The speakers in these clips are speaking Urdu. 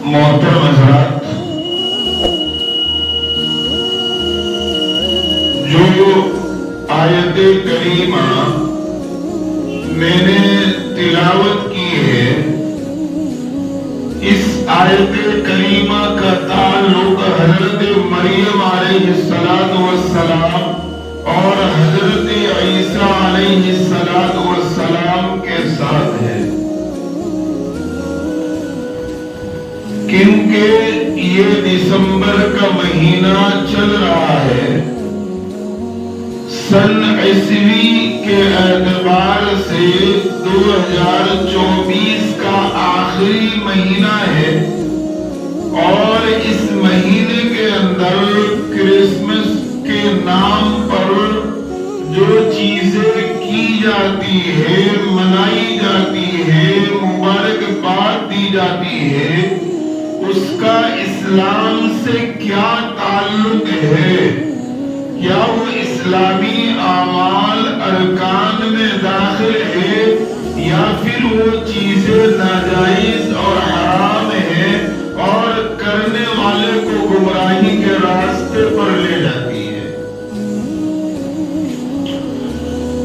محترم حضرات، جو آیت کریمہ میں نے تلاوت کی ہے، اس آیت کریمہ کا تعلق حضرت مریم علیہ السلام اور حضرت عیسیٰ علیہ السلام کے ساتھ ہے، کیونکہ یہ دسمبر کا مہینہ چل رہا ہے۔ سن عیسوی کے اعتبار سے 2024 کا آخری مہینہ ہے، اور اس مہینے کے اندر کرسمس کے نام پر جو چیزیں کی جاتی ہے، منائی جاتی ہے، مبارکباد دی جاتی ہے، اس کا اسلام سے کیا تعلق ہے؟ کیا وہ اسلامی اعمال ارکان میں داخل ہے، یا پھر وہ چیزیں ناجائز اور حرام ہیں اور کرنے والے کو گمراہی کے راستے پر لے جاتی ہے؟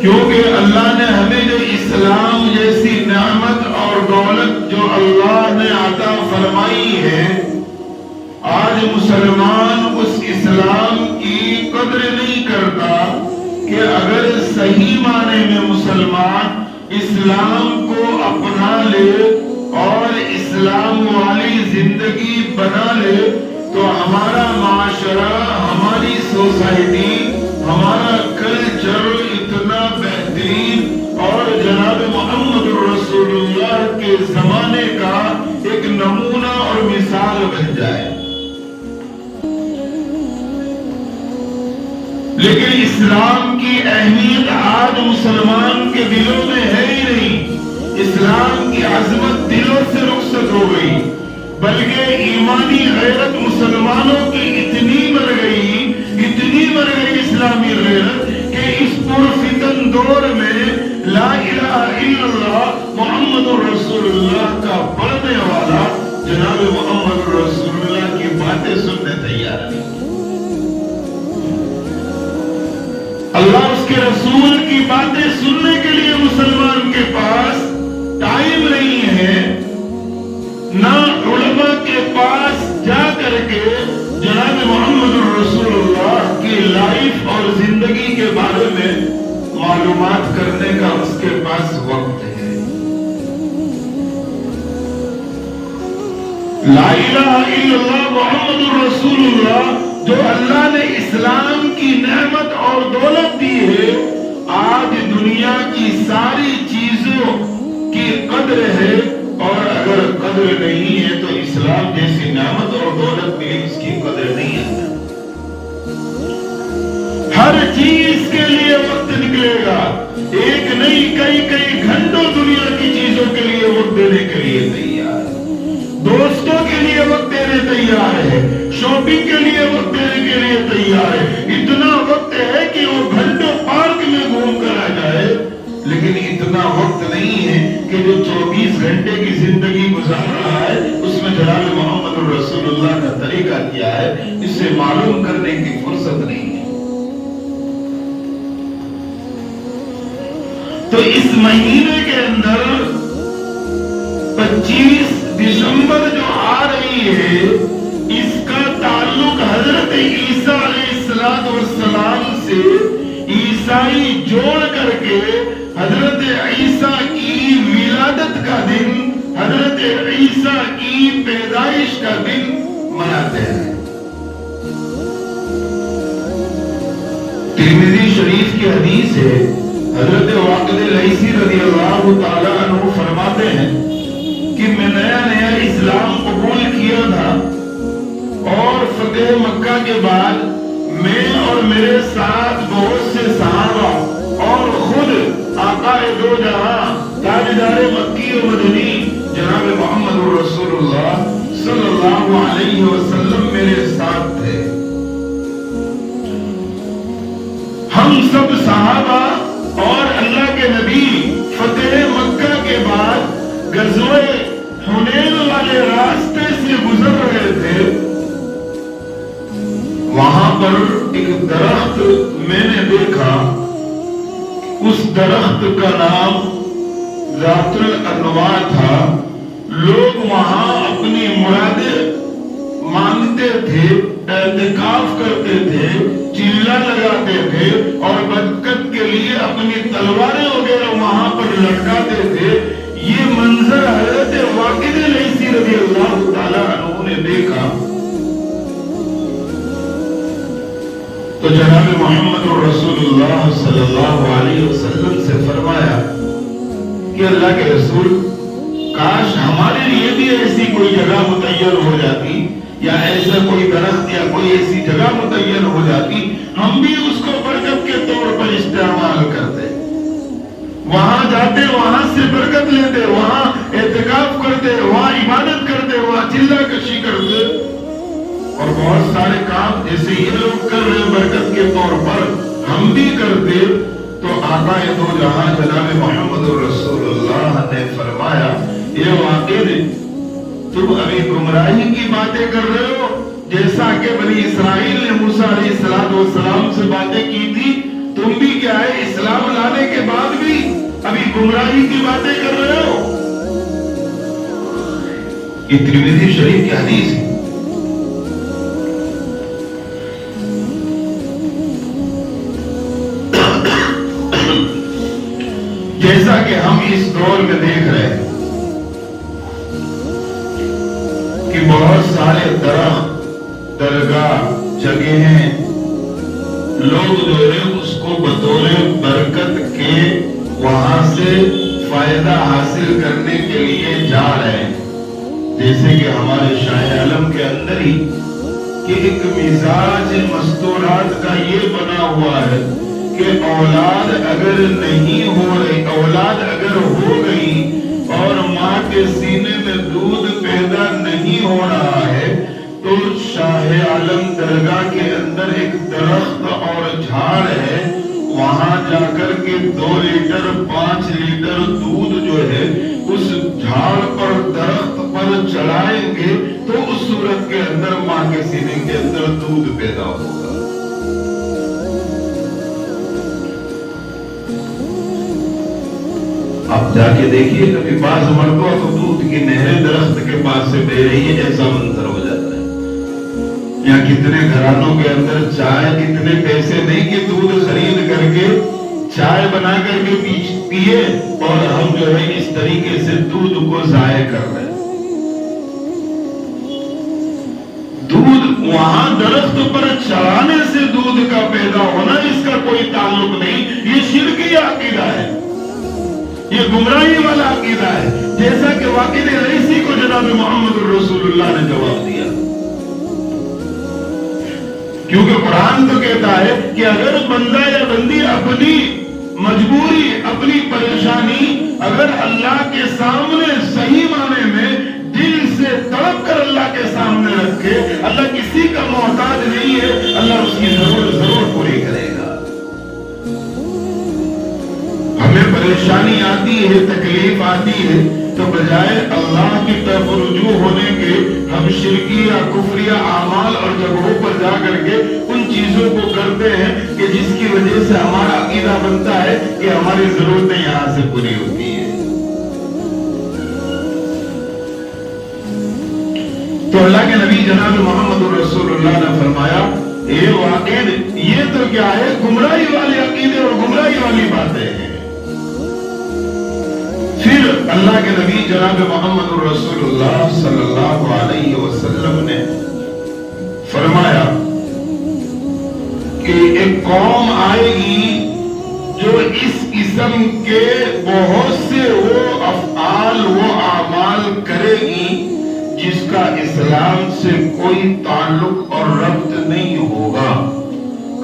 کیونکہ اللہ نے ہمیں جو اسلام جیسی نعمت اور دولت جو اللہ نے عطا فرمائی ہے، آج مسلمان اس اسلام کی قدر نہیں کرتا کہ اگر صحیح معنی میں مسلمان اسلام کو اپنا لے اور اسلام والی زندگی بنا لے تو ہمارا معاشرہ، ہماری سوسائٹی، ہمارا کلچر اتنا بہترین اور جناب محمد رسول اللہ کے زمانے کا ایک نمونہ اور مثال بن جائے۔ لیکن اسلام کی اہمیت آج مسلمان کے دلوں میں ہے ہی نہیں، اسلام کی عظمت دلوں سے رخصت ہو گئی، بلکہ ایمانی غیرت مسلمانوں کی اتنی مر گئی اسلامی غیرت کہ اس پرفتن دور میں لا الہ الا اللہ محمد رسول اللہ کا پڑھنے والا جناب محمد رسول اللہ کی باتیں سننے تیار نہیں۔ اللہ اس کے رسول کی باتیں سننے کے لیے مسلمان کے پاس ٹائم نہیں ہے، نہ علماء کے پاس جا کر کے جناب محمد رسول اللہ کی لائف اور زندگی کے بارے میں معلومات کرنے کا اس کے پاس وقت ہے۔ لا الہ الا اللہ محمد رسول اللہ جو اللہ نے اسلام کی نعمت اور دولت دی ہے، آج دنیا کی ساری چیزوں کی قدر ہے، اور اگر قدر نہیں ہے تو اسلام جیسی نعمت اور دولت ملی اس کی قدر نہیں ہے۔ ہر چیز کے لیے وقت نکلے گا، ایک نہیں کئی گھنٹوں دنیا کی چیزوں کے لیے وقت دینے کے لیے تیار ہے، دوستوں کے لیے وقت دینے تیار ہے، شاپنگ کے لیے وقت دینے کے لیے تیار ہے۔ اتنا وقت ہے کہ وہ گھنٹوں پارک میں گھوم کر آ جائے، لیکن اتنا وقت نہیں ہے کہ جو 24 گھنٹے کی زندگی گزار رہا ہے اس میں جناب محمد رسول اللہ کا طریقہ کیا ہے، اسے معلوم کرنے کی فرصت نہیں ہے۔ تو اس مہینے کے اندر 25 دسمبر جو آ رہی ہے، اس کا تعلق حضرت عیسیٰ علیہ السلام سے عیسائی جوڑ کر کے حضرت عیسیٰ کی ولادت کا دن، حضرت عیسیٰ کی پیدائش کا دن مناتے ہیں۔ ترمذی شریف کی حدیث ہے، حضرت واقد لیثی رضی اللہ تعالیٰ عنہ فرماتے ہیں کہ میں نیا اسلام قبول کیا تھا، اور فتح مکہ کے بعد میں اور میرے ساتھ بہت سے صحابہ اور خود آقا دو جہاں تاجدار مکی و مدنی جناب محمد رسول اللہ صلی اللہ علیہ وسلم میرے ساتھ تھے۔ ہم سب صحابہ اور اللہ کے نبی فتح مکہ کے بعد غزوہ حنین والے راستے سے گزر رہے تھے، وہاں پر ایک درخت میں نے دیکھا، اس درخت کا نام ذات الانواع تھا۔ لوگ وہاں اپنی مرادیں مانگتے تھے، اعتکاف کرتے تھے، چلا لگاتے تھے اور برکت کے لیے اپنی تلواریں وغیرہ وہاں پر لٹکاتے تھے۔ یہ منظر حضرت واقد لیثی رضی اللہ تعالیٰ عنہ نے دیکھا تو جناب محمد رسول اللہ صلی اللہ علیہ وسلم سے فرمایا کہ اللہ کے رسول، کاش ہمارے لیے بھی ایسی کوئی جگہ متعین ہو جاتی، یا ایسا کوئی درخت یا کوئی ایسی جگہ متعین ہو جاتی، ہم بھی اس کو برکت کے طور پر استعمال کرتے، وہاں جاتے، وہاں سے برکت لیتے، وہاں اعتکاف کرتے، وہاں عبادت کرتے، وہاں چلہ کشی کرتے، اور بہت سارے کام جیسے یہ لوگ کر رہے برکت کے طور پر ہم بھی کرتے۔ تو آقا دو جہاں جناب محمد رسول اللہ نے فرمایا، یہ واقعی تم ابھی گمراہی کی باتیں کر رہے ہو، جیسا کہ بنی اسرائیل نے موسیٰ علیہ السلام سے باتیں کی تھی، تم بھی کیا ہے اسلام لانے کے بعد بھی ابھی گمراہی کی باتیں کر رہے ہو۔ یہ ترمذی شریف کی حدیث ہے۔ جیسا کہ ہم اس دور میں دیکھ رہے ہیں کہ بہت سارے درخت، درگاہ، جگہیں لوگ جو ہے اس کو بطور برکت کے وہاں سے فائدہ حاصل کرنے کے لیے جا رہے ہیں۔ جیسے کہ ہمارے شاہ عالم کے اندر ہی کہ ایک مزاج مستورات کا یہ بنا ہوا ہے کہ اولاد اگر نہیں ہو رہی، اولاد اگر ہو گئی اور ماں کے سینے میں دودھ پیدا نہیں ہو رہا ہے تو شاہ عالم درگاہ کے اندر ایک درخت اور جھاڑ ہے، وہاں جا کر کے 2 لیٹر 5 لیٹر دودھ جو ہے اس جھاڑ پر، درخت پر چڑھائیں گے تو اس صورت کے اندر ماں کے سینے کے اندر دودھ پیدا ہوگا۔ اب جا کے دیکھیے کبھی بعض مرتبہ تو دودھ کی نہریں درخت کے پاس سے بہ رہی ہے، ایسا منظر ہو جاتا ہے۔ یا کتنے گھرانوں کے اندر چائے، اتنے پیسے نہیں کہ دودھ خرید کر کے چائے بنا کر کے پیے، اور ہم جو ہے اس طریقے سے دودھ کو ضائع کر رہے ہیں۔ دودھ وہاں درخت پر چڑھانے سے دودھ کا پیدا ہونا، اس کا کوئی تعلق نہیں، یہ شرکی عقیدہ ہے، یہ گمراہی والا عقیدہ ہے، جیسا کہ واقعی لیثی کو جناب محمد رسول اللہ نے جواب دیا۔ کیونکہ قرآن تو کہتا ہے کہ اگر بندہ یا بندی اپنی مجبوری، اپنی پریشانی اگر اللہ کے سامنے صحیح معنی میں دل سے تڑپ کر اللہ کے سامنے رکھے، اللہ کسی کا محتاج نہیں ہے، اللہ اس کی ضرور پوری کرے گا۔ ہمیں پریشانی آتی ہے، تکلیف آتی ہے، تو بجائے اللہ کی طرف رجوع ہونے کے ہم شرکی یا کفری اعمال اور جگہوں پر جا کر کے ان چیزوں کو کرتے ہیں کہ جس کی وجہ سے ہمارا عقیدہ بنتا ہے کہ ہماری ضرورتیں یہاں سے پوری ہوتی ہیں۔ تو اللہ کے نبی جناب محمد رسول اللہ نے فرمایا، اے واقعی یہ تو کیا ہے، گمراہی والے عقیدے اور گمراہی والی باتیں ہیں۔ پھر اللہ کے نبی جناب محمد رسول اللہ صلی اللہ علیہ وسلم نے فرمایا کہ ایک قوم آئے گی جو اس قسم کے بہت سے وہ افعال، وہ اعمال کرے گی جس کا اسلام سے کوئی تعلق اور ربط نہیں ہوگا۔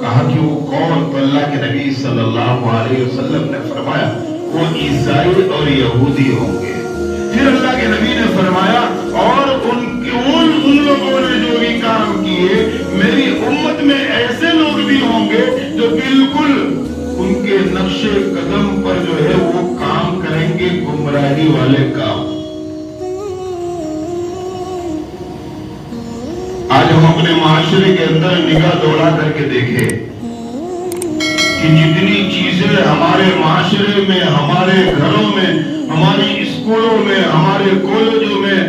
کہا کہ وہ کون؟ تو اللہ کے نبی صلی اللہ علیہ وسلم نے فرمایا وہ عیسائی اور یہودی ہوں گے۔ پھر اللہ کے نبی نے فرمایا اور ان لوگوں نے جو بھی کام کیے، میری امت میں ایسے لوگ بھی ہوں گے جو بالکل ان کے نقش قدم پر جو ہے وہ کام کریں گے، گمراہی والے کام۔ اپنے معاشرے کے اندر نگاہ دوڑا کر کے دیکھے کہ جتنی چیزیں ہمارے معاشرے میں، ہمارے گھروں میں، ہماری اسکولوں میں، ہمارے کالجوں میں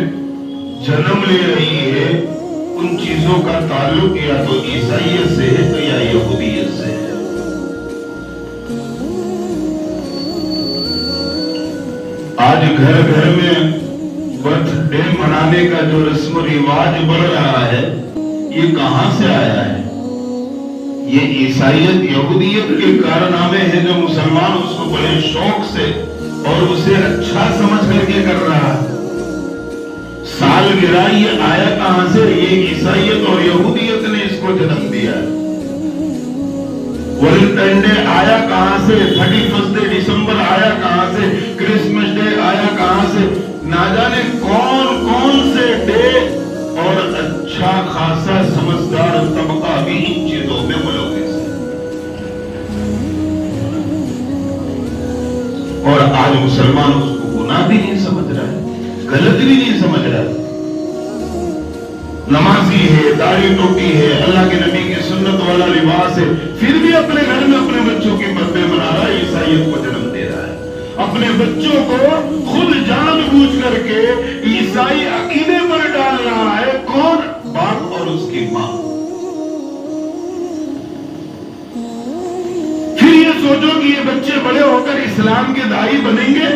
جنم لے رہی ہے، ان چیزوں کا تعلق یا تو عیسائیت سے ہے تو یا یہودیت سے ہے۔ آج گھر گھر میں برتھ ڈے منانے کا جو رسم و رواج بڑھ رہا ہے، یہ کہاں سے آیا ہے؟ یہ عیسائیت یہودیت کے کارنامے ہیں جو مسلمان اس کو بڑے شوق سے اور اسے اچھا سمجھ کر کے کر رہا ہے۔ سالگرہ یہ آیا کہاں سے؟ یہ عیسائیت اور یہودیت نے اس کو جنم دیا ہے۔ ویلنٹائن ڈے آیا کہاں سے؟ 31 دسمبر آیا کہاں سے؟ کرسمس ڈے آیا کہاں سے؟ نہ جانے کون کون سے ڈے، اور اچھا خاصا سمجھدار طبقہ بھی ان چیزوں میں ملوث ہے۔ اور آج مسلمان اس کو گناہ بھی نہیں سمجھ رہا ہے، غلط بھی نہیں سمجھ رہا ہے۔ نمازی ہے، داڑھی ٹوپی ہے، اللہ کے نبی کی سنت والا لباس ہے، پھر بھی اپنے گھر میں اپنے بچوں کی برتھ ڈے منا رہا ہے، عیسائیت کو جنم دے رہا ہے۔ اپنے بچوں کو خود جان بوجھ کر کے عیسائی عقیدے پر ڈال رہا ہے۔ کون؟ باپ اور اس کی ماں۔ پھر یہ سوچو کہ یہ بچے بڑے ہو کر اسلام کے داعی بنیں گے،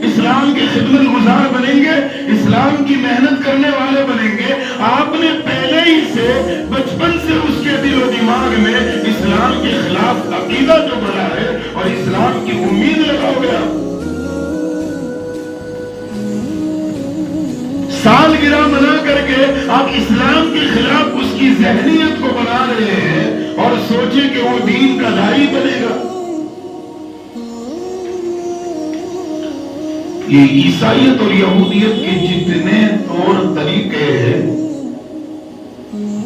اسلام کے خدمت گزار بنیں گے، اسلام کی محنت کرنے والے بنیں گے۔ آپ نے پہلے ہی سے بچپن سے اس کے دل و دماغ میں اسلام کے خلاف عقیدہ جو بڑا ہے اور اسلام کی امید لگاؤ گے۔ سالگرہ منا کر کے آپ اسلام کے خلاف اس کی ذہنیت کو بنا رہے ہیں اور سوچیں کہ وہ دین کا داعی بنے گا۔ یہ عیسائیت اور یہودیت کے جتنے طور طریقے ہیں،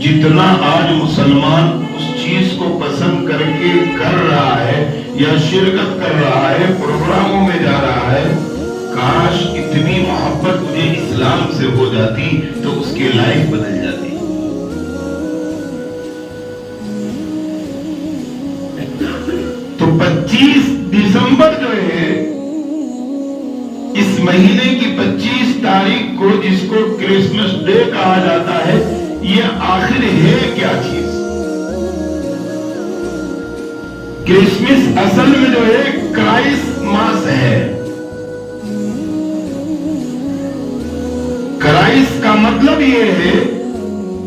جتنا آج مسلمان اس چیز کو پسند کر کے کر رہا ہے یا شرکت کر رہا ہے، پروگراموں میں جا رہا ہے، کاش اتنی محبت مجھے اسلام سے ہو جاتی تو اس کے لائف بدل جاتی۔ تو 25 دسمبر جو ہے، اس مہینے کی 25 تاریخ کو جس کو کرسمس ڈے کہا جاتا ہے، یہ آخر ہے کیا چیز؟ کرسمس اصل میں جو ہے کرائسماس ہے۔ کرائس کا مطلب یہ ہے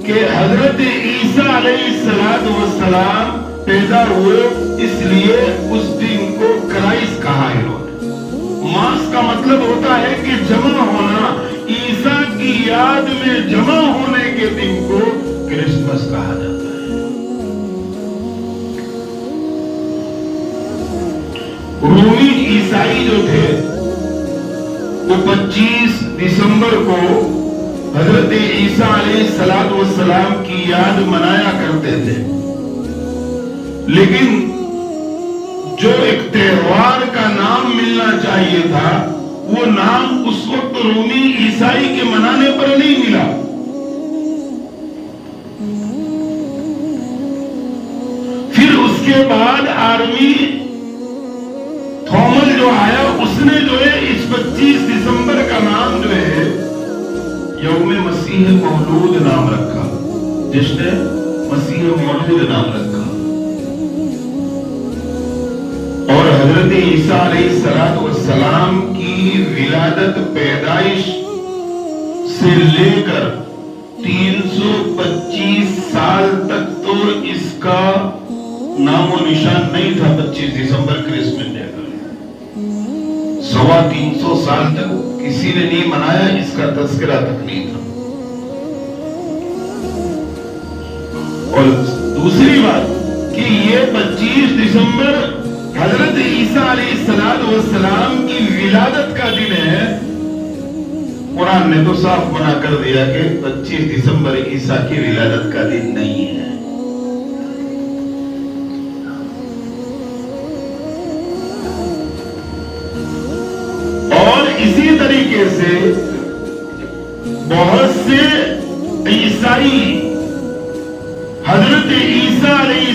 کہ حضرت عیسیٰ علیہ السلام پیدا ہوئے، اس لیے اس دن کو کرائس کہا انہوں نے۔ ماس کا مطلب ہوتا ہے کہ جمع ہونا، عیسیٰ کی یاد میں جمع ہونے کے دن کو کرسمس کہا جاتا ہے۔ رومی عیسائی جو تھے وہ 25 دسمبر کو حضرت عیسیٰ علیہ السلام کی یاد منایا کرتے تھے، لیکن جو ایک تہوار کا نام ملنا چاہیے تھا، وہ نام اس وقت رومی عیسائی کے منانے پر نہیں ملا۔ پھر اس کے بعد آرمی تھومل جو آیا، اس نے جو ہے اس 25 دسمبر کا نام جو ہے یوم مسیح مولود نام رکھا، جس نے مسیح مولود نام رکھا۔ اور حضرت عیسیٰ علیہ السلام کی ولادت، پیدائش سے لے کر 325 سال تک تو اس کا نام و نشان نہیں تھا۔ 25 دسمبر کرسمس ڈے کا 325 سال تک کسی نے نہیں منایا، اس کا تذکرہ تک نہیں تھا۔ اور دوسری بات کہ یہ 25 دسمبر حضرت عیسیٰ علیہ السلام کی ولادت کا دن ہے۔ قرآن نے تو صاف منع کر دیا کہ 25 دسمبر عیسیٰ کی ولادت کا دن نہیں ہے۔ اور اسی طریقے سے بہت سے عیسائی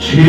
6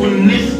19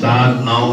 7, 9,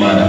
12,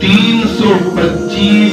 325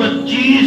25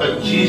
25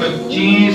25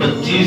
25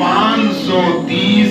530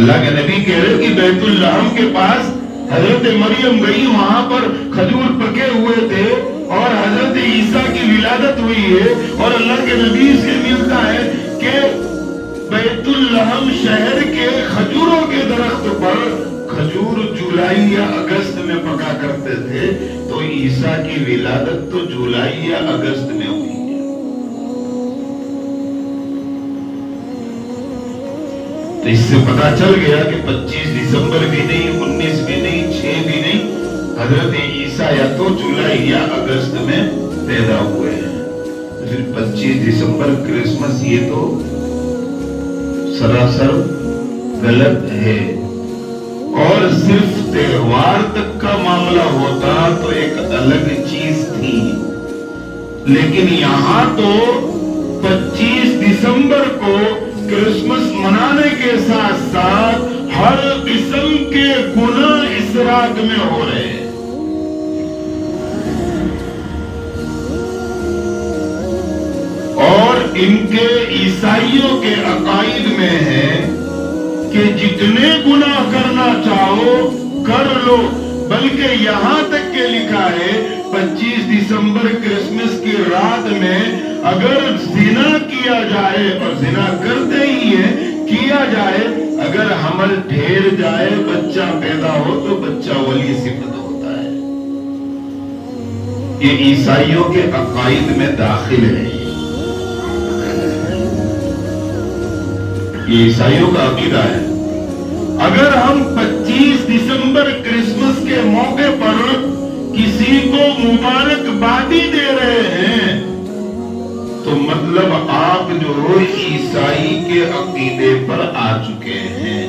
اللہ کے نبی کہہ رہے کہ بیت اللحم کے پاس حضرت مریم گئی، وہاں پر کھجور پکے ہوئے تھے اور حضرت عیسیٰ کی ولادت ہوئی ہے، اور اللہ کے نبی سے ملتا ہے کہ بیت اللحم شہر کے کھجوروں کے درخت پر کھجور جولائی یا اگست میں پکا کرتے تھے، تو عیسیٰ کی ولادت تو جولائی یا اگست میں ہوئی ہے۔ تو اس سے پتا چل گیا کہ 25 دسمبر بھی نہیں، 19 بھی نہیں، 6 بھی نہیں، حضرت عیسیٰ یا تو جولائی یا اگست میں پیدا ہوئے ہیں۔ پھر 25 دسمبر کرسمس یہ تو سراسر غلط ہے، اور صرف تہوار تک کا معاملہ ہوتا تو ایک الگ چیز تھی، لیکن یہاں تو 25 دسمبر کو کرسمس منانے کے ساتھ ساتھ ہر قسم کے گناہ اس رات میں ہو رہے ہیں۔ اور ان کے عیسائیوں کے عقائد میں ہے کہ جتنے گناہ کرنا چاہو کر لو، بلکہ یہاں تک کہ لکھا ہے 25 دسمبر کرسمس کی رات میں اگر زنا کیا جائے، اور زنا کرتے ہی ہے کیا جائے، اگر حمل ٹھہر جائے، بچہ پیدا ہو تو بچہ ولی صفت ہوتا ہے۔ یہ عیسائیوں کے عقائد میں داخل ہے، یہ عیسائیوں کا عقیدہ ہے۔ اگر ہم 25 دسمبر کرسمس کے موقع پر کسی کو مبارکبادی دے رہے ہیں تو مطلب آپ جو عیسائی کے عقیدے پر آ چکے ہیں،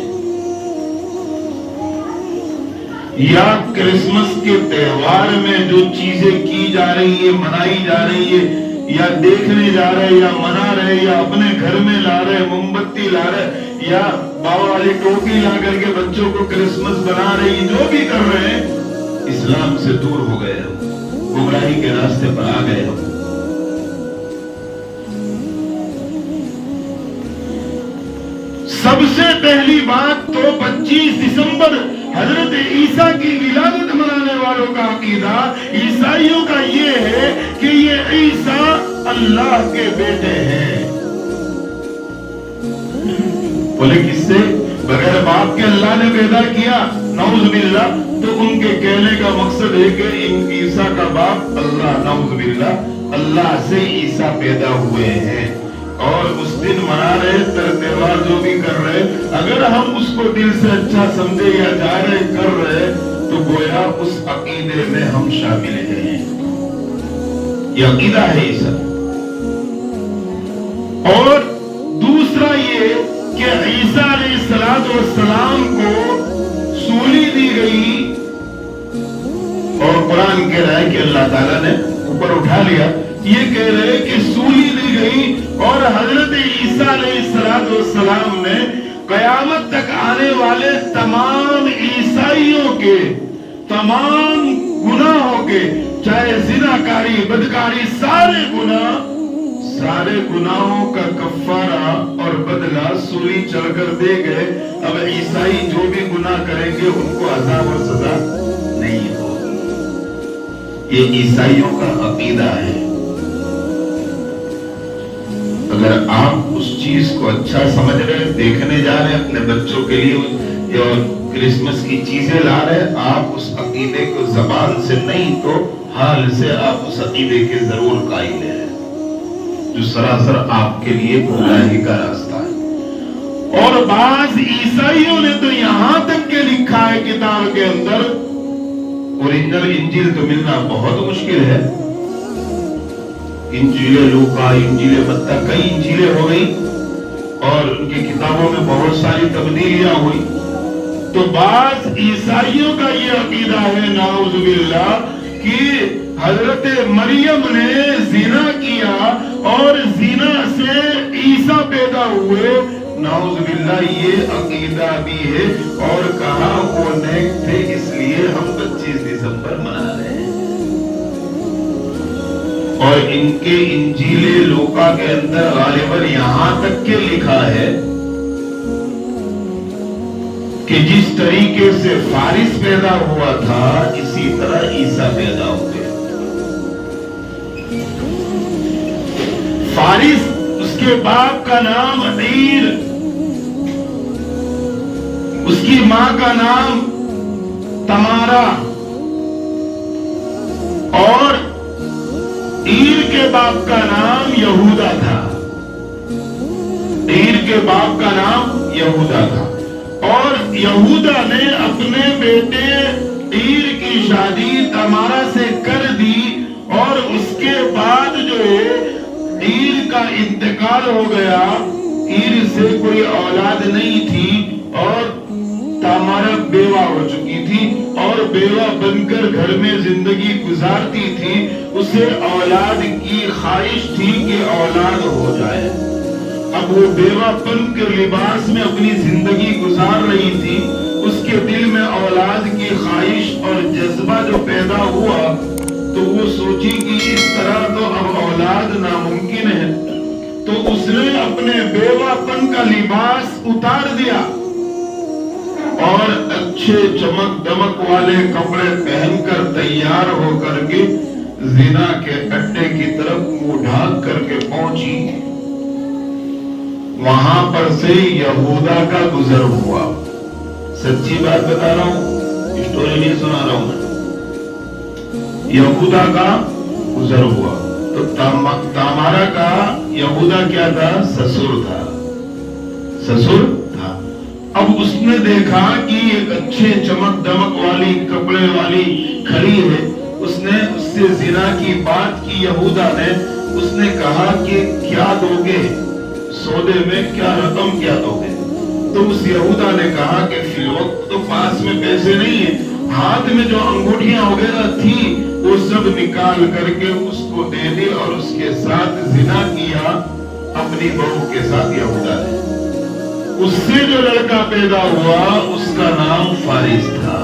یا کرسمس کے تہوار میں جو چیزیں کی جا رہی ہے، منائی جا رہی ہے، یا دیکھنے جا رہے یا منا رہے یا اپنے گھر میں لا رہے، موم بتی لا رہے یا باوا والی ٹوپی لا کر کے بچوں کو کرسمس بنا رہے، جو بھی کر رہے ہیں اسلام سے دور ہو گئے ہم، گمراہی کے راستے پر آ گئے ہم۔ سب سے پہلی بات تو 25 دسمبر حضرت عیسیٰ کی ولادت منانے والوں کا عقیدہ، عیسائیوں کا یہ ہے کہ یہ عیسیٰ اللہ کے بیٹے ہیں۔ بولے کس سے؟ بغیر باپ کے اللہ نے پیدا کیا، نعوذ باللہ۔ تو ان کے کہنے کا مقصد ہے کہ ان عیسیٰ کا باپ اللہ، نعوذ باللہ، اللہ سے عیسیٰ پیدا ہوئے ہیں، اور اس دن منا رہے، تہوار جو بھی کر رہے، اگر ہم اس کو دل سے اچھا سمجھے یا جا رہے کر رہے تو گویا اس عقیدے میں ہم شامل ہیں۔ یہ عقیدہ ہے عیسیٰ۔ اور دوسرا یہ کہ عیسیٰ علیہ السلام کو سولی دی گئی، اور قرآن کہہ رہا ہے کہ اللہ تعالیٰ نے اوپر اٹھا لیا۔ یہ کہہ رہے کہ سولی دی گئی، اور حضرت عیسیٰ علیہ السلام نے قیامت تک آنے والے تمام عیسائیوں کے تمام گناہوں کے، چاہے زناکاری، بدکاری، سارے گناہوں کا کفارہ اور بدلہ سولی چڑھ کر دے گئے۔ اب عیسائی جو بھی گناہ کریں گے ان کو عذاب اور سزا نہیں ہوگی۔ یہ عیسائیوں کا عقیدہ ہے۔ اگر آپ اس چیز کو اچھا سمجھ رہے، دیکھنے جا رہے اپنے بچوں کے لیے اور کرسمس کی چیزیں لا رہے، آپ اس عقیدے کو زبان سے نہیں تو حال سے آپ اس عقیدے کے ضرور قائل ہیں، جو سراسر آپ کے لیے گمراہی کا راستہ ہے۔ اور بعض عیسائیوں نے تو یہاں تک کہ لکھا ہے کتاب کے اندر، اوریجنل انجیل تو ملنا بہت مشکل ہے، انجیل لوکا، انجیل متی، کئی انجیلیں ہو گئی اور ان کی کتابوں میں بہت ساری تبدیلیاں ہوئی۔ تو بعض عیسائیوں کا یہ عقیدہ ہے، نعوذ باللہ، کہ حضرت مریم نے زنا کیا اور زنا سے عیسیٰ پیدا ہوئے، نعوذ باللہ، یہ عقیدہ بھی ہے۔ اور کہا وہ نیک تھے اس لیے ہم 25 دسمبر منا رہے ہیں۔ اور ان کے انجیل لوکا کے اندر غالباً یہاں تک کہ لکھا ہے کہ جس طریقے سے فارس پیدا ہوا تھا اسی طرح عیسیٰ پیدا ہوئے۔ فارس، اس کے باپ کا نام عیر، اس کی ماں کا نام تمارا، اور عیر کے باپ کا نام یہودا تھا۔ عیر کے باپ کا نام یہودا تھا، اور یہودا نے اپنے بیٹے عیر کی شادی تمارا سے کر دی، اور اس کے بعد جو ہے عیر کا انتقال ہو گیا۔ عیر سے کوئی اولاد نہیں تھی، اور تمارا بیوہ ہو چکی تھی، اور بیوہ بن کر گھر میں زندگی گزارتی تھی۔ اسے اولاد کی خواہش تھی کہ اولاد ہو جائے۔ اب وہ بیوہ پن کے لباس میں اپنی زندگی گزار رہی تھی، اس کے دل میں اولاد کی خواہش اور جذبہ جو پیدا ہوا تو وہ سوچی کہ اس طرح تو اب اولاد ناممکن ہے، تو اس نے اپنے بیوہ پن کا لباس اتار دیا اور اچھے چمک دمک والے کپڑے پہن کر تیار ہو کر کے زنا کے اڈے کی طرف منہ ڈھانک کر کے پہنچی۔ وہاں پر سے یہودا کا گزر ہوا۔ سچی بات بتا رہا ہوں، اسٹوری نہیں سنا رہا ہوں میں۔ یہودا کا گزر ہوا تو تمارا کا یہودا کیا تھا؟ سسر تھا، سسر تھا۔ اب اس نے دیکھا کہ ایک اچھے چمک دمک والی کپڑے والی کھڑی ہے، اس نے اس سے زنا کی بات کی۔ یہودا نے اس نے کہا کہ کیا دو گے سودے میں، کیا رقم کیا دو گے؟ تو اس یہودا نے کہا کہ فی الوقت تو پاس میں پیسے نہیں ہیں، ہاتھ میں جو انگوٹھیاں وغیرہ تھی وہ سب نکال کر کے اس کو دے دی، اور اس کے ساتھ زنا کیا اپنی بہو کے ساتھ یہودا نے۔ اس سے جو لڑکا پیدا ہوا اس کا نام فارس تھا۔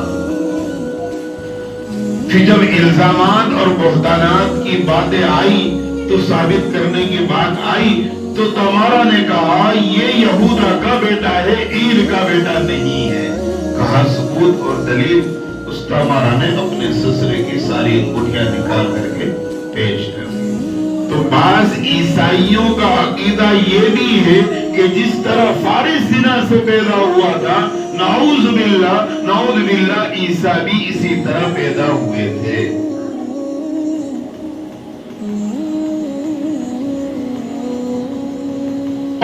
پھر جب الزامات اور بہتانات کی باتیں آئی تو ثابت کرنے کی بات آئی تو تمارا نے کہا یہ یہودا کا بیٹا ہے، عیر کا بیٹا نہیں ہے۔ کہا ثبوت اور دلیل؟ اس تمارا نے اپنے سسرے کی ساری انگوٹھیاں نکال کر کے پیش کر دی۔ تو بعض عیسائیوں کا عقیدہ یہ بھی ہے کہ جس طرح فارس زنا سے پیدا ہوا تھا، نعوذ باللہ عیسیٰ بھی اسی طرح پیدا ہوئے تھے۔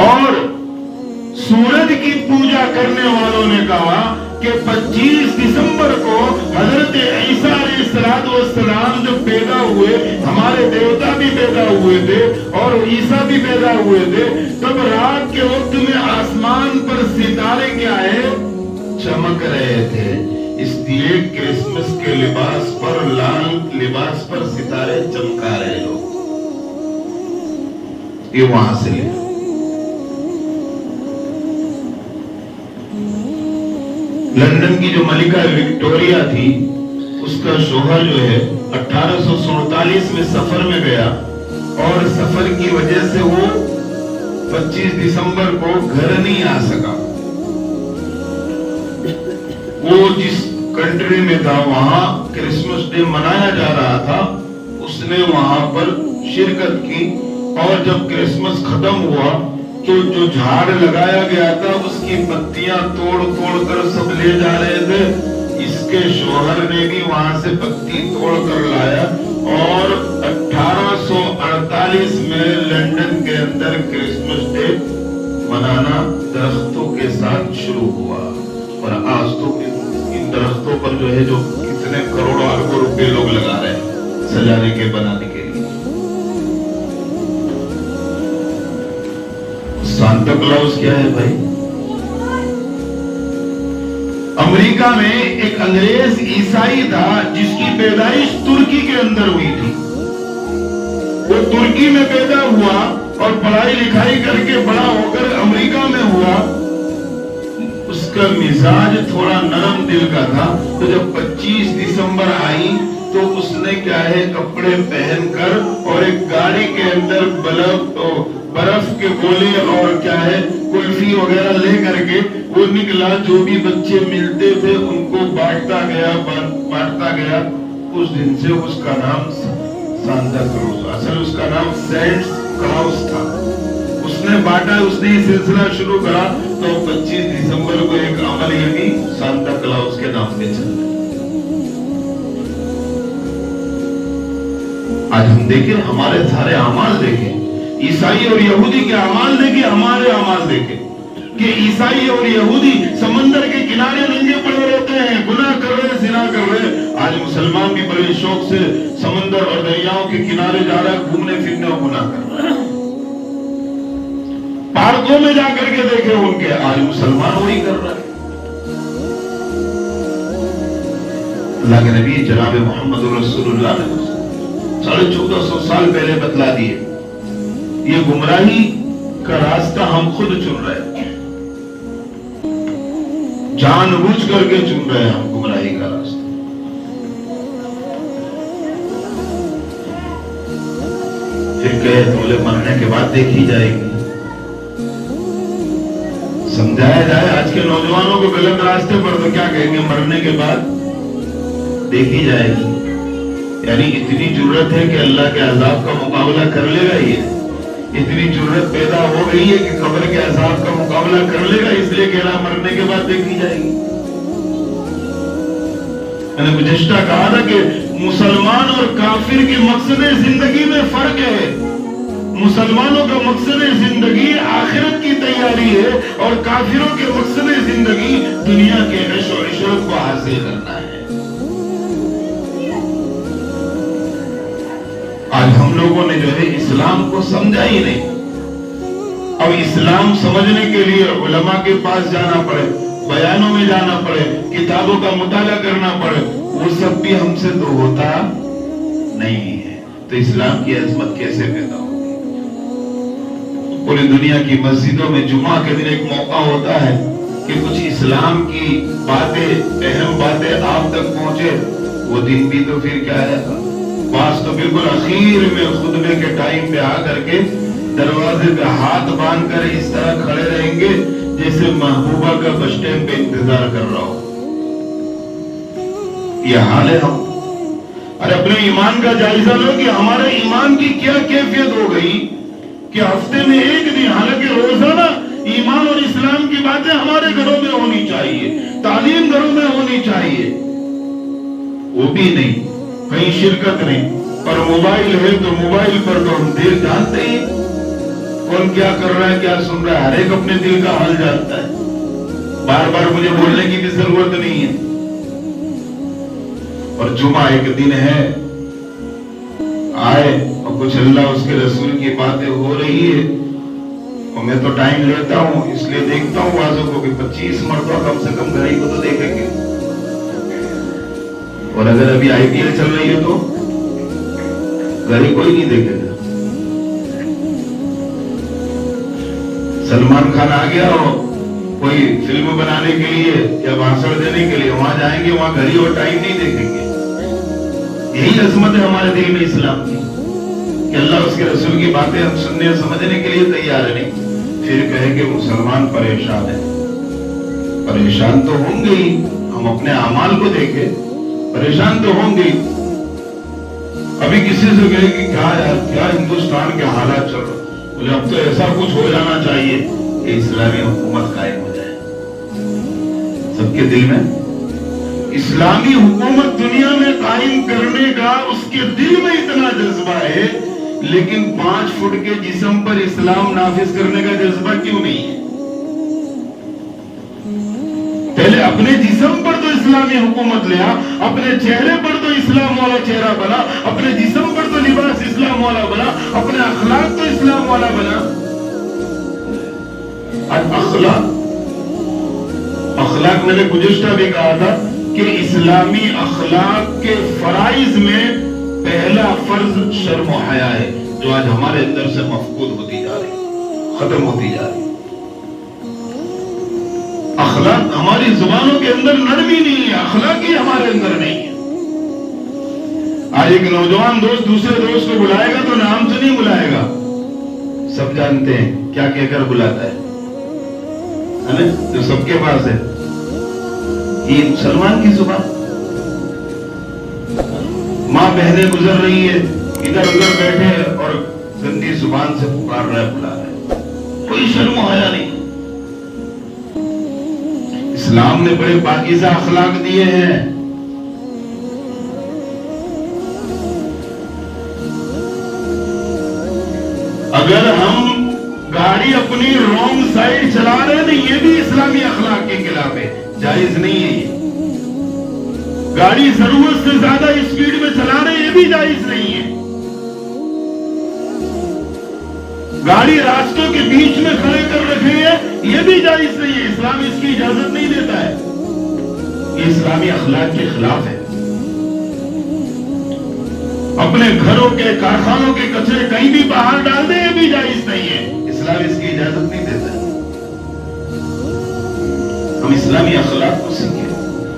اور سورج کی پوجا کرنے والوں نے کہا کہ 25 دسمبر کو حضرت عیسیٰ علیہ السلام جب پیدا ہوئے، ہمارے دیوتا بھی پیدا ہوئے تھے اور عیسیٰ بھی پیدا ہوئے تھے، تب رات کے وقت میں آسمان پر ستارے کیا ہے؟ چمک رہے تھے۔ اس لیے کرسمس کے لباس پر، لال لباس پر ستارے چمکا رہے لوگ۔ یہ وہاں سے لے۔ لندن کی جو ملکہ وکٹوریا تھی، اس کا شوہر جو ہے 1847 میں سفر میں گیا، اور سفر کی وجہ سے وہ 25 دسمبر کو گھر نہیں آ سکا۔ وہ جس کنٹری میں تھا وہاں کرسمس ڈے منایا جا رہا تھا، اس نے وہاں پر شرکت کی، اور جب کرسمس ختم ہوا تو جو جھاڑ لگایا گیا تھا اس کی پتیاں توڑ توڑ کر سب لے جا رہے تھے۔ اس کے شوہر نے بھی وہاں سے پتی توڑ کر لایا، اور 1848 میں لندن کے اندر کرسمس ڈے منانا درختوں کے ساتھ شروع ہوا۔ اور آج تو ان درختوں پر جو ہے جو کتنے کروڑوں اربوں روپے لوگ لگا رہے ہیں سجانے کے، بنانے کے لیے۔ سانتا کلاؤس کیا ہے بھائی؟ امریکہ میں ایک انگریز عیسائی تھا جس کی پیدائش ترکی کے اندر ہوئی تھی۔ وہ ترکی میں پیدا ہوا اور پڑھائی لکھائی کر کے بڑا ہو کر امریکہ میں ہوا۔ اس کا مزاج تھوڑا نرم دل کا تھا، تو جب 25 دسمبر آئی تو اس نے نے کیا ہے کپڑے پہن کر اور ایک گاڑی کے اندر برف کے گولے اور کیا ہے کلفی وغیرہ لے کر کے وہ نکلا، جو بھی بچے ملتے تھے ان کو بانٹتا گیا. اس دن سے اس کا نام سانتا کلاؤس، اصل اس کا نام سینٹ کلاؤس تھا. اس نے بانٹا، اس نے یہ سلسلہ شروع کرا تو 25 دسمبر کو ایک عمل یعنی سانتا کلاؤس کے نام پہ چل رہا. آج ہم دیکھیں ہمارے سارے اعمال دیکھیں، عیسائی اور یہودی کے اعمال دیکھیں، ہمارے اعمال دیکھیں کہ عیسائی اور یہودی سمندر کے کنارے ننگے پڑے رہتے ہیں، گناہ کر رہے، زنا کر رہے. آج مسلمان بھی بڑے شوق سے سمندر اور دریاؤں کے کنارے جا رہا ہے، گھومنے پھرنے اور گناہ کر رہا ہے. پارکوں میں جا کر کے دیکھیں ان کے، آج مسلمان وہی کر رہا ہے. اللہ کے نبی جناب محمد رسول اللہ نے 1450 سال پہلے بتلا دیے، یہ گمراہی کا راستہ ہم خود چن رہے ہیں، جان بوجھ کر کے چن رہے ہیں ہم گمراہی کا راستہ. پھر کہے بولے مرنے کے بعد دیکھی جائے گی. سمجھایا جائے آج کے نوجوانوں کو غلط راستے پر تو کیا کہیں گے، مرنے کے بعد دیکھی جائے گی. یعنی اتنی جرت ہے کہ اللہ کے عذاب کا مقابلہ کر لے گا. یہ اتنی جرت پیدا ہو گئی ہے کہ قبر کے عذاب کا مقابلہ کر لے گا، اس لیے کہہ رہا مرنے کے بعد دیکھی جائے گی. میں نے گزشتہ کہا تھا کہ مسلمان اور کافر کی مقصد زندگی میں فرق ہے. مسلمانوں کا مقصد زندگی آخرت کی تیاری ہے اور کافروں کے مقصد زندگی دنیا کے عیش و عشرت کو حاصل کرنا ہے. آج ہم لوگوں نے جو ہے اسلام کو سمجھا ہی نہیں. اب اسلام سمجھنے کے لیے علماء کے پاس جانا پڑے، بیانوں میں جانا پڑے، کتابوں کا مطالعہ کرنا پڑے، وہ سب بھی ہم سے تو ہوتا نہیں ہے. تو اسلام کی عظمت کیسے پیدا ہوگی؟ پوری دنیا کی مسجدوں میں جمعہ کے دن ایک موقع ہوتا ہے کہ کچھ اسلام کی باتیں، اہم باتیں آپ تک پہنچے. وہ دن بھی تو پھر کیا ہے، بعض تو بالکل اخیر میں خطبے کے ٹائم پہ آ کر کے دروازے پہ ہاتھ باندھ کر اس طرح کھڑے رہیں گے جیسے محبوبہ کا بس اسٹینڈ پہ انتظار کر رہا ہو. یہ حال ہے ہم. ارے اپنے ایمان کا جائزہ لو کہ ہمارے ایمان کی کیا کیفیت ہو گئی کہ ہفتے میں ایک دن، حالانکہ روزانہ ایمان اور اسلام کی باتیں ہمارے گھروں میں ہونی چاہیے، تعلیم گھروں میں ہونی چاہیے، وہ بھی نہیں، کہیں شرکت نہیں. اور موبائل ہے تو موبائل پر تو ہم دل جانتے ہی کون کیا کر رہا ہے، کیا سن رہا ہے، ہر ایک اپنے دل کا حال جانتا ہے. بار بار مجھے بولنے کی بھی ضرورت نہیں ہے. اور جمعہ ایک دن ہے، آئے اور کچھ اللہ اس کے رسول کی باتیں ہو رہی ہے، اور میں تو ٹائم لیتا ہوں، اس لیے دیکھتا ہوں بازوں کو کہ 25 مرتبہ کم سے کم گھر کو تو دیکھیں گے. اور اگر ابھی آئی پی ایل چل رہی ہے تو گھر کوئی نہیں دیکھے گا. سلمان خان آ گیا اور کوئی فلم بنانے کے لیے یا بھاشن دینے کے لیے وہاں جائیں گے، وہاں گھڑی اور ٹائم نہیں دیکھیں گے. یہی عظمت ہے ہمارے دل میں اسلام کی کہ اللہ اس کے رسول کی باتیں ہم سننے اور سمجھنے کے لیے تیار نہیں. پھر کہے کہ مسلمان پریشان ہے. پریشان تو ہوں گے ہی، ہم اپنے اعمال کو دیکھیں، پریشان تو ہوں گے. ابھی کسی سے کہے کہ کیا یار، کیا ہندوستان کے حالات چل رہے، بولے اب تو ایسا کچھ ہو جانا چاہیے کہ اسلامی حکومت قائم ہو جائے. سب کے دل میں اسلامی حکومت دنیا میں قائم کرنے کا اس کے دل میں اتنا جذبہ ہے، لیکن 5 فٹ کے جسم پر اسلام نافذ کرنے کا جذبہ کیوں نہیں ہے؟ پہلے اپنے جسم پر تو اسلامی حکومت لیا، اپنے چہرے پر تو اسلام والا چہرہ بنا، اپنے جسم پر تو لباس اسلام والا بنا، اپنے اخلاق تو اسلام والا بنا. اخلاق میں نے گزشتہ بھی کہا تھا کہ اسلامی اخلاق کے فرائض میں پہلا فرض شرم و حیا ہے، جو آج ہمارے اندر سے مفقود ہوتی جا رہی، ختم ہوتی جا رہی. اخلاق ہماری زبانوں کے اندر نرمی نہیں ہے، اخلاق ہی ہمارے اندر نہیں ہے. آج ایک نوجوان دوست دوسرے دوست کو بلائے گا تو نام سے نہیں بلائے گا، سب جانتے ہیں کیا کہہ کر بلاتا ہے نا، جو سب کے پاس ہے. یہ مسلمان کی زبان. ماں بہنیں گزر رہی ہے، ادھر ادھر بیٹھے اور گندی زبان سے پکار رہا ہے، بلا رہا ہے، کوئی شرم و حیا نہیں. اسلام نے بڑے پاکیزہ اخلاق دیے ہیں. اگر ہم گاڑی اپنی رونگ سائڈ چلا رہے ہیں تو یہ بھی اسلامی اخلاق کے خلاف ہے، جائز نہیں ہے. یہ گاڑی ضرورت سے زیادہ اسپیڈ میں چلا رہے ہیں، یہ بھی جائز نہیں ہے. گاڑی راستوں کے بیچ میں کھڑے کر رکھے ہیں، یہ بھی جائز نہیں ہے. اسلام اس کی اجازت نہیں دیتا ہے، یہ اسلامی اخلاق کے خلاف ہے. اپنے گھروں کے کارخانوں کے کچرے کہیں بھی باہر ڈال دیں، یہ بھی جائز نہیں ہے. اسلام اس کی اجازت نہیں دیتا ہے. ہم اسلامی اخلاق کو سیکھیں.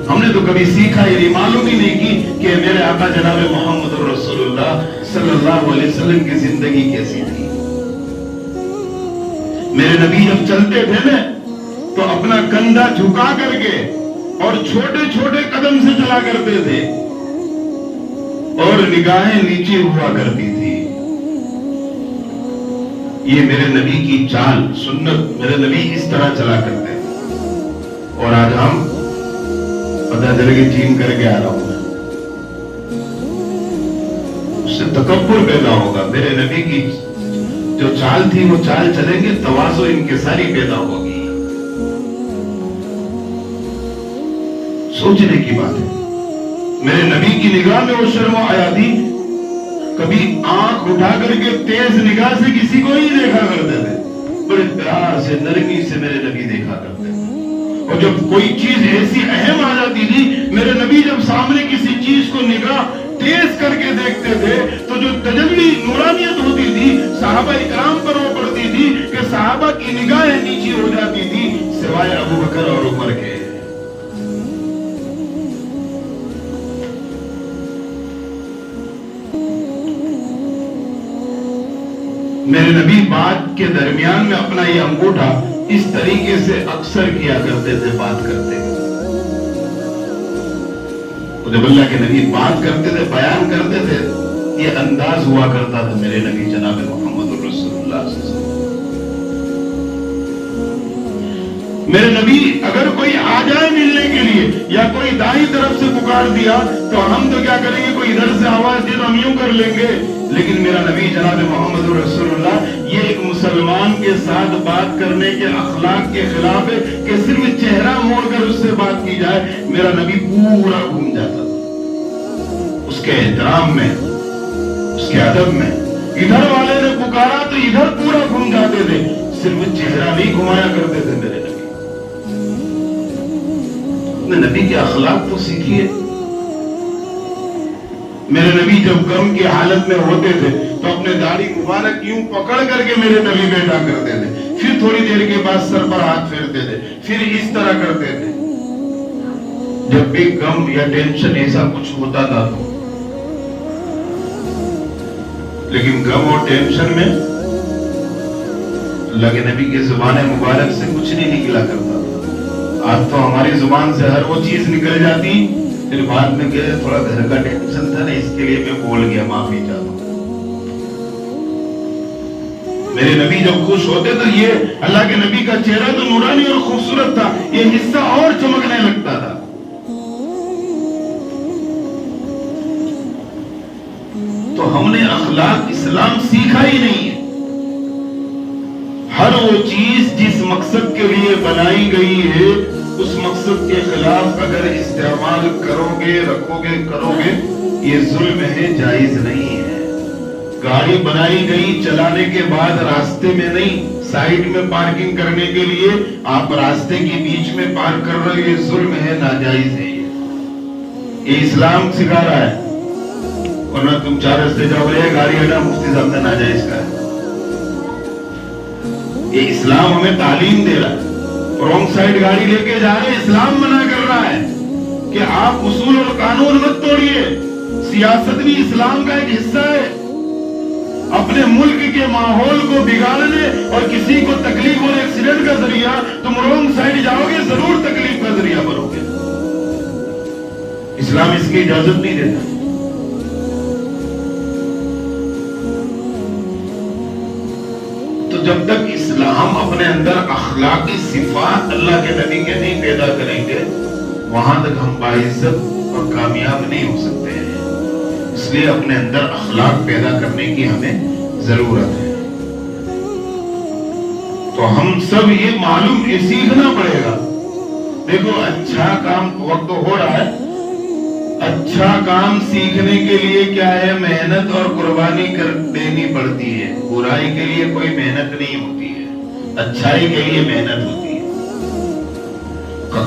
ہم نے تو کبھی سیکھا، یہ معلوم ہی نہیں کی کہ میرے آقا جناب محمد رسول اللہ صلی اللہ علیہ وسلم کی زندگی کیسی تھی. میرے نبی جب چلتے تھے نا تو اپنا کندھا جھکا کر کے اور چھوٹے چھوٹے قدم سے چلا کرتے تھے اور نگاہیں نیچے ہوا کرتی تھی. یہ میرے نبی کی چال سنت، میرے نبی اس طرح چلا کرتے تھے. اور آج ہم پتہ چلے کہ چین کر کے آ رہا ہوں، اس سے تکبر پیدا ہوگا. میرے نبی کی جو چال تھی وہ چال چلیں گے، تواضع انکساری پیدا ہوگی. سوچنے کی بات ہے. میرے نبی کی نگاہ میں وہ شرم و حیا تھی، کبھی آنکھ اٹھا کر کے تیز نگاہ سے کسی کو نہیں دیکھا کرتے تھے، بڑے پیار سے نرمی سے میرے نبی دیکھا کرتے تھے. اور جب کوئی چیز ایسی اہم آ جاتی تھی، میرے نبی جب سامنے کسی چیز کو نگاہ تیز کر کے دیکھتے تھے تو جو تجلی نورانیت ہوتی تھی صحابہ اکرام پر وہ پڑتی تھی کہ صحابہ کی نگاہیں نیچی ہو جاتی تھی سوائے ابو بکر اور عمر کے. میرے نبی بات کے درمیان میں اپنا یہ انگوٹھا اس طریقے سے اکثر کیا کرتے تھے بات کرتے. جب اللہ کے نبی بات کرتے تھے، بیان کرتے تھے، یہ انداز ہوا کرتا تھا میرے نبی جناب محمد رسول اللہ صلی اللہ علیہ وسلم. میرے نبی اگر کوئی آ جائے ملنے کے لیے یا کوئی دائیں طرف سے پکار دیا تو ہم تو کیا کریں گے، کوئی ادھر سے آواز دے تو ہم یوں کر لیں گے. لیکن میرا نبی جناب محمد رسول اللہ یہ ایک مسلمان کے ساتھ بات کرنے کے اخلاق کے خلاف ہے کہ صرف چہرہ موڑ کر اس سے بات کی جائے. میرا نبی پورا گھوم جاتا تھا اس کے احترام میں، اس کے ادب میں. ادھر والے نے پکارا تو ادھر پورا گھوم جاتے تھے، صرف چہرہ نہیں گھمایا کرتے تھے میرے نبی. اپنے نبی کے اخلاق تو سیکھیے. میرے نبی جب غم کی حالت میں ہوتے تھے تو اپنے داڑھی مبارک یوں پکڑ کر کے میرے نبی بیٹھا کرتے تھے، پھر تھوڑی دیر کے بعد سر پر ہاتھ پھیرتے تھے، پھر اس طرح کرتے تھے. جب بھی غم یا ٹینشن ایسا کچھ ہوتا تھا تو، لیکن غم اور ٹینشن میں اللہ کے نبی کی زبان مبارک سے کچھ نہیں نکلا کرتا تھا. آج تو ہماری زبان سے ہر وہ چیز نکل جاتی، پھر بعد میں کہ تھوڑا گھر کا ٹینشن تھا نا اس کے لیے میں بول گیا، معافی چاہتا ہوں. میرے نبی جب خوش ہوتے تو یہ اللہ کے نبی کا چہرہ تو نورانی اور خوبصورت تھا، یہ حصہ اور چمکنے لگتا تھا. تو ہم نے اخلاق اسلام سیکھا ہی نہیں ہے. ہر وہ چیز جس مقصد کے لیے بنائی گئی ہے اس مقصد کے خلاف اگر استعمال کرو گے، رکھو گے، کرو گے، یہ ظلم ہے، جائز نہیں ہے. گاڑی بنائی گئی چلانے کے بعد راستے میں نہیں، سائیڈ میں پارکنگ کرنے کے لیے آپ راستے کے بیچ میں پارک کر رہے ہو، یہ ظلم ہے، ناجائز ہے. یہ اسلام سکھا رہا ہے. ورنہ تم چار راستے جاؤ گے، گاڑی ہٹا، مفتی صاحب کا ناجائز کا ہے. یہ اسلام ہمیں تعلیم دے رہا ہے. رونگ سائیڈ گاڑی لے کے جا رہے، اسلام منع کر رہا ہے کہ آپ اصول اور قانون مت توڑیے، سیاست بھی اسلام کا ایک حصہ ہے. اپنے ملک کے ماحول کو بگاڑنے اور کسی کو تکلیف اور ایکسیڈنٹ کا ذریعہ تم رونگ سائڈ جاؤ گے, ضرور تکلیف کا ذریعہ بنو گے. اسلام اس کی اجازت نہیں دیتا. تو جب تک اسلام اپنے اندر اخلاقی صفات اللہ کے نبی کے نہیں پیدا کریں گے, وہاں تک ہم باعزت اور کامیاب نہیں ہو سکتے ہیں. اس لیے اپنے اندر اخلاق پیدا کرنے کی ہمیں ضرورت ہے. تو ہم سب یہ معلوم سیکھنا پڑے گا. دیکھو اچھا کام وقت ہو رہا ہے, اچھا کام سیکھنے کے لیے کیا ہے, محنت اور قربانی دینی پڑتی ہے. برائی کے لیے کوئی محنت نہیں ہوتی ہے, اچھائی کے لیے محنت ہوتی ہے.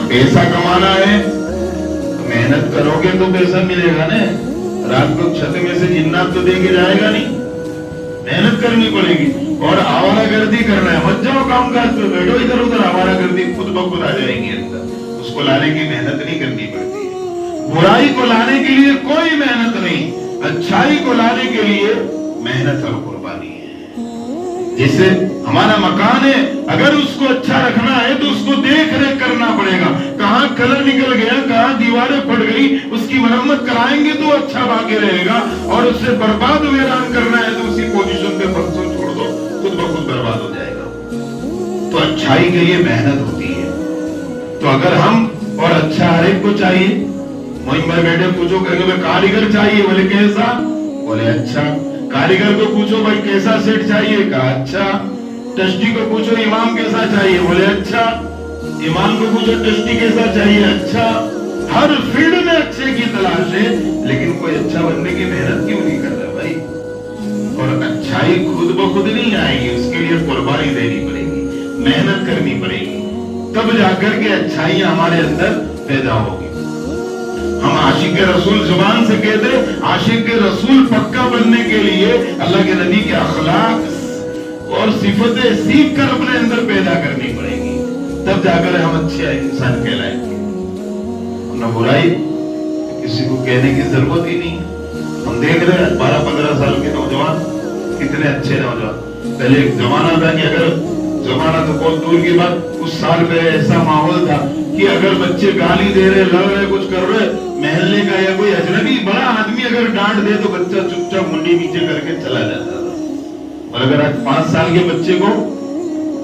پیسہ کمانا ہے محنت کرو گے تو پیسہ ملے گا نا. رات کو چھت میں سے جنات تو دے کے جائے گا نہیں, محنت کرنی پڑے گی. اور آوارہ گردی کرنا ہے, مت جاؤ کام کاج پہ بیٹھو ادھر ادھر, آوارہ گردی خود بخود آ جائے گی اندر. اس کو لانے کی محنت نہیں کرنی پڑتی ہے. برائی کو لانے کے لیے کوئی محنت نہیں, اچھائی کو لانے کے لیے محنت اور قربانی ہے. جیسے ہمارا مکان ہے, اگر اس کو اچھا رکھنا ہے تو اس کو دیکھ ریکھ کرنا پڑے گا. کہاں کلر نکل گیا, کہاں دیواریں پھٹ گئی, اس کی مرمت کرائیں گے تو اچھا باقی رہے گا. اور اس سے برباد ویران کرنا ہے تو اسی پوزیشن پہ پرسوں چھوڑ دو, خود بخود برباد ہو جائے گا. تو اچھائی کے لیے محنت ہوتی ہے. تو اگر ہم, اور اچھا ہر ایک کو چاہیے, مہم بھائی بیٹھے پوچھو کہ کاریگر چاہیے, بولے کیسا, بولے اچھا. کاریگر کو پوچھو بھائی کیسا سیٹ چاہیے, کہا اچھا. ٹرسٹی کو پوچھو امام کیسا چاہیے, بولے اچھا. امام کو پوچھو ٹرسٹی کیسا چاہیے, اچھا. ہر فیلڈ میں اچھے کی تلاش ہے, لیکن کوئی اچھا بننے کی محنت کیوں نہیں کر رہا بھائی. اور اچھائی خود بخود نہیں آئے گی, اس کے لیے قربانی دینی پڑے گی, محنت کرنی پڑے گی, تب جا کر کے اچھائیاں ہمارے اندر پیدا ہوگی. ہم عاشق رسول زبان سے کہتے, عاشق رسول پکا بننے کے لیے اللہ کے نبی کے اخلاق اور صفتیں سیکھ کر اپنے اندر پیدا کرنی پڑے گی, تب جا کر ہم اچھے انسان کہلائیں گے. نہ برائی کسی کو کہنے کی ضرورت ہی نہیں. ہم دیکھ رہے ہیں 12-15 سال کے نوجوان کتنے اچھے نوجوان. پہلے ایک زمانہ تھا کہ اگر, زمانہ تو بہت دور کی بات, اس سال پہ ایسا ماحول تھا کہ اگر بچے گالی دے رہے, لڑ رہے, کچھ کر رہے, محلے کا یا کوئی اجنبی بڑا آدمی اگر ڈانٹ دے تو بچہ چپ چاپ منڈی نیچے کر کے چلا جاتا تھا. اور اگر آج 5 سال کے بچے کو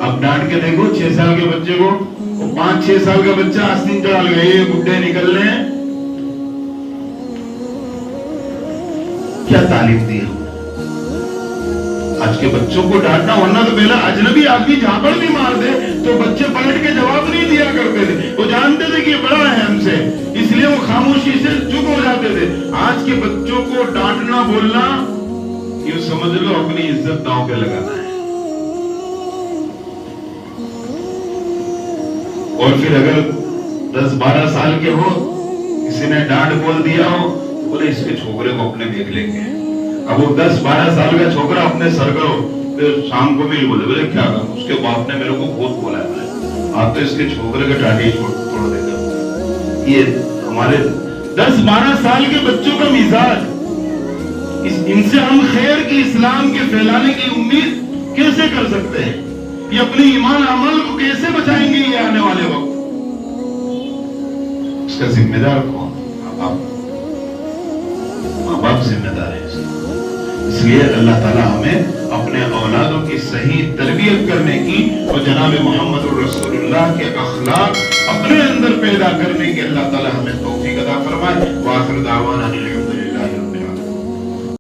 اب ڈانٹ کے دیکھو, 6 سال کے بچے کو, 5-6 سال کا بچہ آستین ڈال گئے, گڈے نکل رہے ہیں. کیا تعلیم دی ہم آج کے بچوں کو ڈانٹنا؟ ورنہ تو پہلا اجنبی آدمی جھاپڑ بھی مار دے تو بچے پلٹ کے جواب نہیں دیا کرتے تھے. وہ جانتے تھے کہ یہ بڑا ہے ہم سے, اس لیے وہ خاموشی سے چپ ہو جاتے تھے. آج کے بچوں کو ڈانٹنا بولنا, یہ سمجھ لو اپنی عزت داؤں پہ لگانا ہے. اور پھر اگر 10-12 سال کے ہو, کسی نے ڈانٹ بول دیا ہو, بولے اس کے چھوکرے کو اپنے دیکھ لیں گے. اب وہ 10-12 سال کا چھوکرا اپنے سر کرو, پھر شام کو بھی بولے کیا کروں, اس کے باپ نے میرے کو بہت بولا ہے, آپ تو اس کے چھوکرے کا ڈانٹی چھوڑ دے گا. یہ ہمارے 10-12 سال کے بچوں کا مزاج, ان سے ہم خیر کی, اسلام کے پھیلانے کی امید کیسے کر سکتے ہیں؟ یہ اپنے ایمان عمل کو کیسے بچائیں گے یہ آنے والے وقت؟ اس کا ذمہ دار کون؟ ماں باپ ذمہ دار ہے. اس لیے اللہ تعالیٰ ہمیں اپنے اولادوں کی صحیح تربیت کرنے کی اور جناب محمد رسول اللہ کے اخلاق اپنے اندر پیدا کرنے کی اللہ تعالیٰ ہمیں توفیق عطا فرمائے. وآخر دعوانا